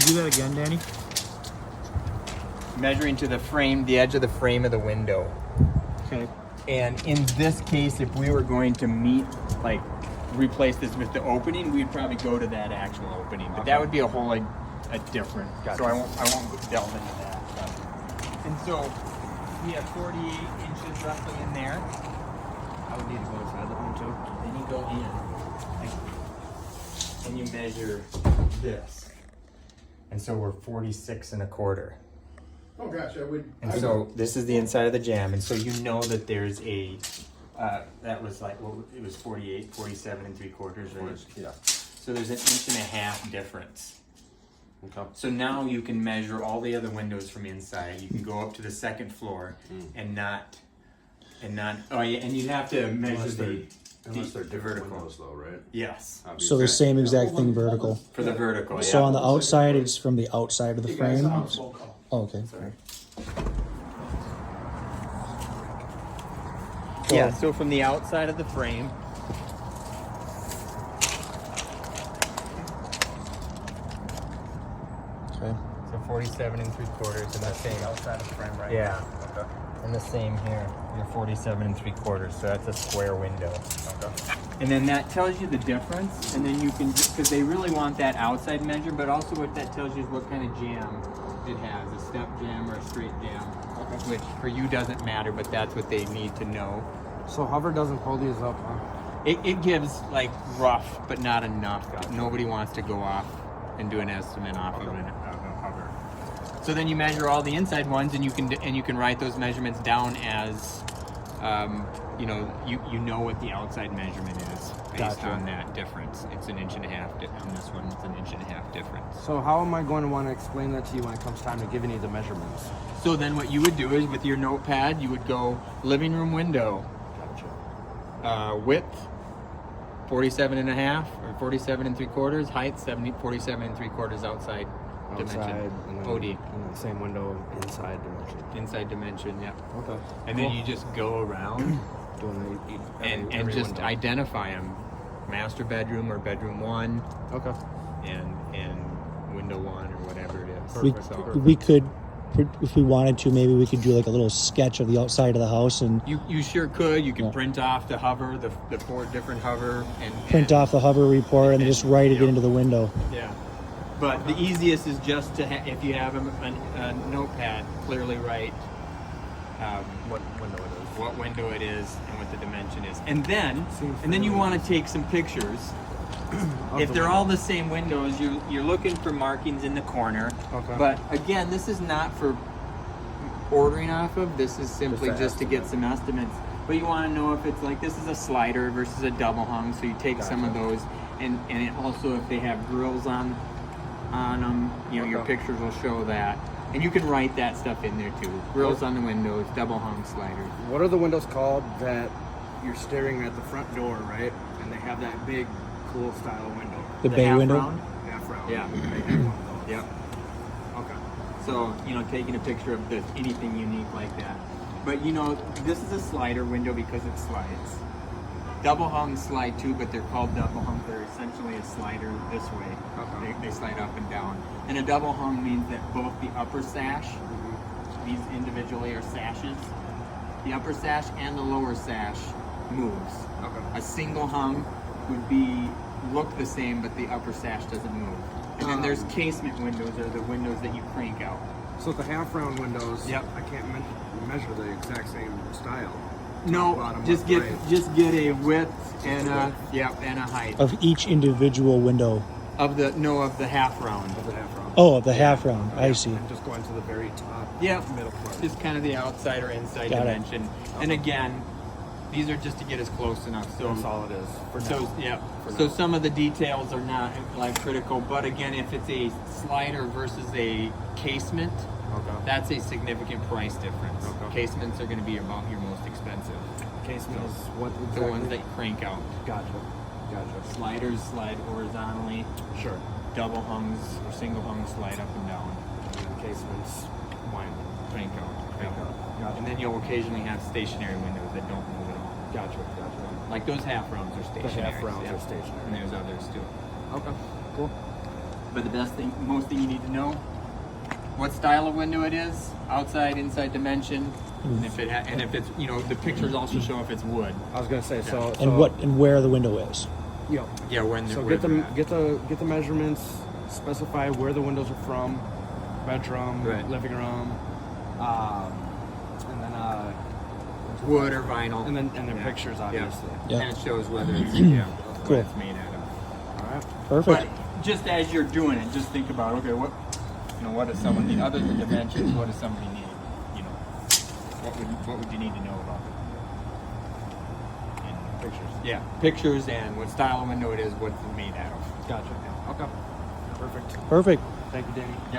do that again, Danny? Measuring to the frame, the edge of the frame of the window. Okay. And in this case, if we were going to like replace this with the opening, we'd probably go to that actual opening. But that would be a whole a different. Gotcha. So I won't delve into that. And so we have 48 inches roughly in there. I would need to go inside the home too. Then you go in and you measure this. And so we're 46 and a quarter. Oh gosh, I would. And so this is the inside of the jam, and so you know that there's a, that was like, well, it was 48, 47 and 3/4, right? Yeah. So there's an 1.5 inch difference. Okay. So now you can measure all the other windows from inside. You can go up to the second floor and not, oh yeah, and you'd have to measure Unless they're the different vertical. windows though, right? Yes, So the same exact thing vertical. for the vertical, So yeah. on the outside, it's from the outside of the frame. Oh, okay. Sorry. Yeah, so from the outside of the frame, Okay. so 47 and 3/4 and the same. Outside of the frame, right? Yeah, Okay. and the same here. You're 47 and 3/4, so that's a square window. Okay. And then that tells you the difference, and then you can, because they really want that outside measure, but also what that tells you is what kind of jam it has, a step jam or a straight jam, which for you doesn't matter, but that's what they need to know. So hover doesn't pull these up, huh? It gives like rough, but not enough. Nobody wants to go off and do an estimate off of a hover. So then you measure all the inside ones, and you can write those measurements down as, you know what the outside measurement is based Gotcha. on that difference. It's an 1.5 inch on this one. It's an 1.5 inch difference. So how am I going to want to explain that to you when it comes time to giving you the measurements? So then what you would do is with your notepad, you would go living room window, Gotcha. width 47.5 or 47 and 3/4, height 47 and 3/4 outside dimension. Outside and then, OD. And then same window inside dimension. Inside dimension, yeah. Okay. And then you just go around Doing and every just window. identify them. Master bedroom or bedroom 1 Okay. and window 1 or whatever it is. We, So we could, if we wanted to, maybe we could do like a little sketch of the outside of the house and you sure could. You can Yeah. print off the hover, the 4 different hover, and print off the hover report and just write it into the window. Yeah, but the easiest is just to if you have a notepad, clearly write What window it is? what window it is and what the dimension is, and then you want to take some pictures. If they're all the same windows, you're looking for markings in the corner. Okay. But again, this is not for ordering off of. This is simply Just an just to get some estimates. But you want to know if it's like this is a slider versus a double hung, so you take some of those, and it also if they have grills on them, your Okay. pictures will show that, and you can write that stuff in there too. Grills on the windows, double hung sliders. What are the windows called that you're staring at the front door, right? And they have that big, cool style window. The bay half window. round? Half round. Yeah. They have one of those. Yep. Okay. So, taking a picture of anything unique like that. But, this is a slider window because it slides. Double hung slide too, but they're called double hung. They're essentially a slider this way. Okay. They slide up and down. And a double hung means that both the upper sash, these individually are sashes, the upper sash and the lower sash moves. Okay. A single hung would look the same, but the upper sash doesn't move. And then there's casement windows, or the windows that you crank out. So the half round windows, Yep. I can't measure the exact same style. No, bottom, just left, get right. just get a width and a and a height Of each individual window. of the half round. Of the half round. Oh, of the half round. I see. And just going to the very top. Yep. Middle part. Just kind of the outside or inside Got it. dimension. And again, these are just to get us close enough. So That's all it is. For So now. yeah, For so now. some of the details are not like critical, but again, if it's a slider versus a casement, Okay. that's a significant price difference. Okay. Casements are going to be about your most expensive. Casement is what The exactly? ones that you crank out. Gotcha. Gotcha. Sliders slide horizontally. Sure. Double hungs or single hungs slide up and down. And then casements, wine. Crank out. Gotcha. And then you'll occasionally have stationary windows that don't move at all. Gotcha. Gotcha. Like those half rounds are stationary. half rounds are stationary. And there's others too. Okay. Cool. But the most thing you need to know, what style of window it is, outside, inside dimension, and if it's the pictures also show if it's wood. I was gonna say so. and where the window is. Yep. Yeah, So where get they're at. the measurements, specify where the windows are from, bedroom, Right. living room, and then wood or vinyl, and then Yeah. pictures, obviously. Yeah. And it shows whether it's Cool. what it's made out of. All right. Perfect. But just as you're doing it, just think about what does someone need other than dimensions? What does somebody need? What would you need to know about it? And Pictures. yeah, pictures and what style of window it is, what it's made out of. Gotcha. Okay. Perfect. Perfect. Thank you, Danny. Yep.